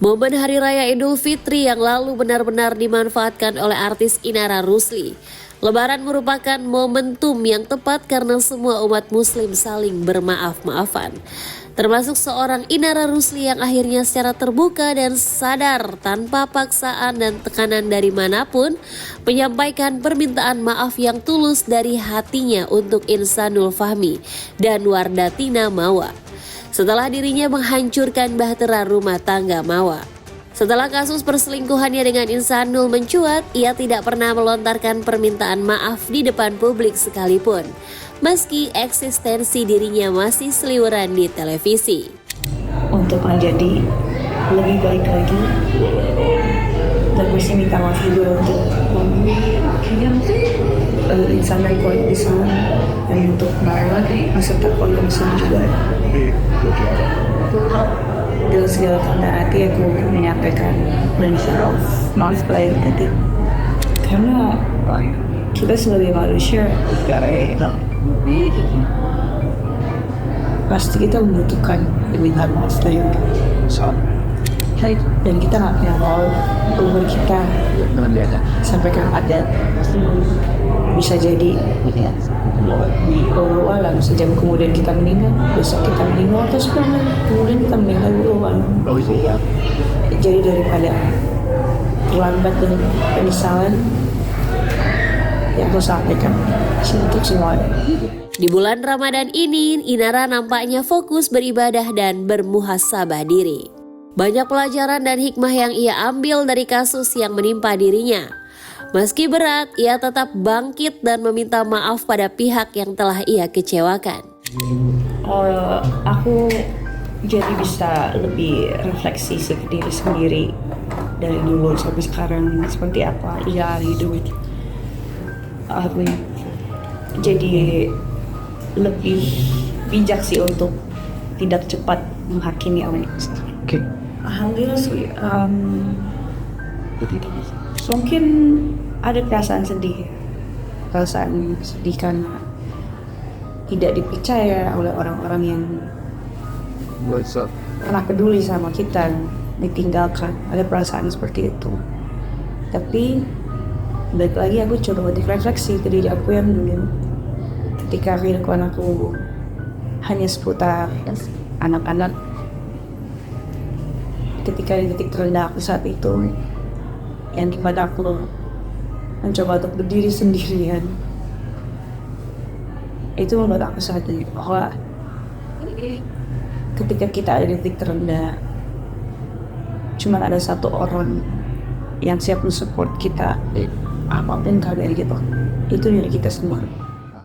Momen Hari Raya Idul Fitri yang lalu benar-benar dimanfaatkan oleh artis Inara Rusli. Lebaran merupakan momentum yang tepat karena semua umat muslim saling bermaaf-maafan. Termasuk seorang Inara Rusli yang akhirnya secara terbuka dan sadar tanpa paksaan dan tekanan dari manapun menyampaikan permintaan maaf yang tulus dari hatinya untuk Insanul Fahmi dan Wardatina Mawa. Setelah dirinya menghancurkan bahtera rumah tangga Mawa. Setelah kasus perselingkuhannya dengan Insanul mencuat, ia tidak pernah melontarkan permintaan maaf di depan publik sekalipun, meski eksistensi dirinya masih seliweran di televisi. Untuk menjadi lebih baik lagi dan mesti minta maaf juga untuk insan dan keluarga di sana dan untuk beserta keluarga besar juga. Dengan segala tanda hati aku menyampaikan maaf lahir batin, karena kita sebagai manusia pasti kita membutuhkan permintaan maaf lahir batin, dan kita nggak pernah tahu umur kita sampai kapan. Bisa jadi Allah alam, sejam kemudian kita meninggal, besok kita meninggal, atau sekarang kemudian kita meninggal Allah alam. Jadi daripada terlambat dan penyesalan, yang aku sampaikan untuk semuanya. Di bulan Ramadan ini, Inara nampaknya fokus beribadah dan bermuhasabah diri. Banyak pelajaran dan hikmah yang ia ambil dari kasus yang menimpa dirinya. Meski berat, ia tetap bangkit dan meminta maaf pada pihak yang telah ia kecewakan. Aku jadi bisa lebih refleksi ke diri sendiri dari dulu sampai sekarang seperti apa ia hidup. Aku jadi lebih bijak sih untuk tidak cepat menghakimi orang. Alhamdulillah sih. Mungkin ada perasaan sedih karena tidak dipercaya oleh orang-orang yang pernah peduli sama kita, ditinggalkan. Ada perasaan seperti itu. Tapi balik lagi aku coba refleksi ke diri aku yang dulu, ketika kehidupan aku hanya seputar anak-anak. Ketika di titik terendah aku saat itu, yang dimana aku mencoba untuk berdiri sendirian, itu membuat aku sadar bahwa ketika kita ada di titik terendah, cuma ada satu orang yang siap mensupport kita apapun keadaan gitu. Itu diri kita semua.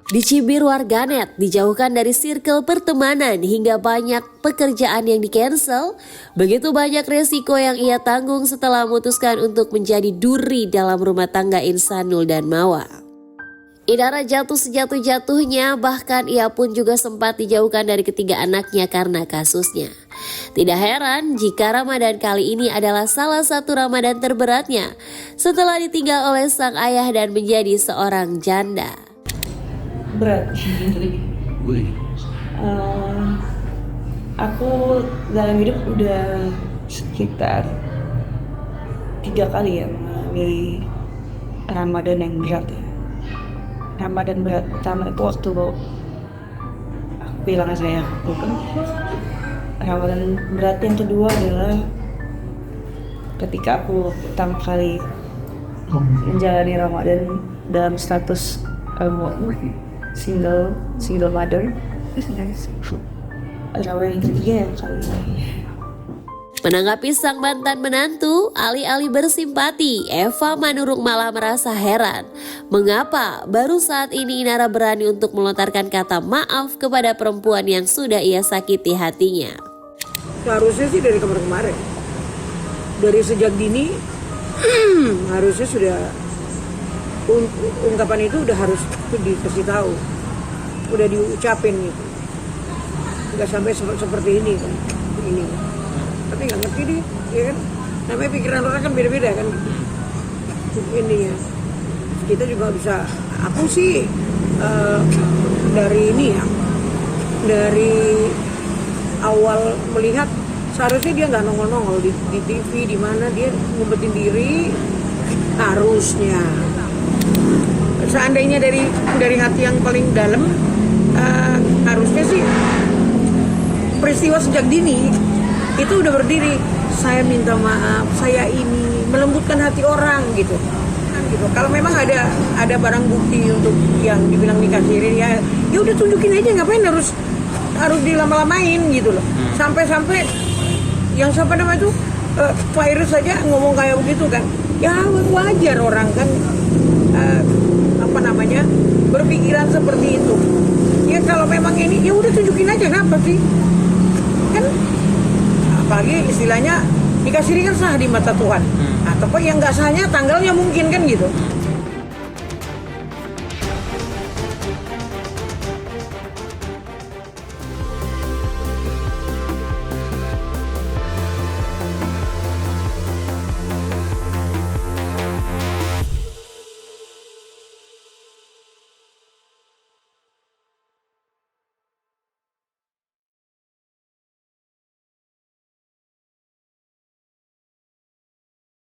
Dicibir warganet, dijauhkan dari sirkel pertemanan hingga banyak pekerjaan yang di-cancel, begitu banyak resiko yang ia tanggung setelah memutuskan untuk menjadi duri dalam rumah tangga Insanul dan Mawa. Inara jatuh sejatuh-jatuhnya, bahkan ia pun juga sempat dijauhkan dari ketiga anaknya karena kasusnya. Tidak heran jika Ramadan kali ini adalah salah satu Ramadan terberatnya setelah ditinggal oleh sang ayah dan menjadi seorang janda. Berat. Aku dalam hidup udah sekitar 3 kali ya mengalami Ramadan yang berat. Ramadan berat pertama itu waktu aku bilang saya bukan. Ramadan berat yang kedua adalah ketika aku pertama kali menjalani Ramadan dalam status single mother. Ramadan ketiga yang kali ini. Menanggapi sang mantan menantu, alih-alih bersimpati, Eva Manurung malah merasa heran. Mengapa baru saat ini Inara berani untuk melontarkan kata maaf kepada perempuan yang sudah ia sakiti hatinya? Harusnya sih dari kemarin. Dari sejak dini, harusnya sudah ungkapan itu udah harus dikasih tahu, udah diucapin gitu. Nggak sampai seperti ini kan, ini. Tapi nggak ngerti deh, ya kan? Namanya pikiran orang kan beda-beda kan. Ini ya, kita juga bisa. Aku sih dari ini ya, dari awal melihat seharusnya dia nggak nongol-nongol di TV di mana, dia ngumpetin diri. Harusnya seandainya dari hati yang paling dalam, harusnya sih peristiwa sejak dini itu udah berdiri, saya minta maaf, saya ini melembutkan hati orang gitu. Kalau memang ada barang bukti untuk yang dibilang nikah siri, ya udah tunjukin aja, ngapain harus dilama-lamain gitu loh. Sampai yang siapa nama itu Pak Iris saja ngomong kayak begitu kan, ya wajar orang kan berpikiran seperti itu. Ya kalau memang ini ya udah tunjukin aja, kenapa sih kan, apalagi istilahnya nikah siri kan sah di mata Tuhan. Atau yang nggak sahnya tanggalnya mungkin kan gitu.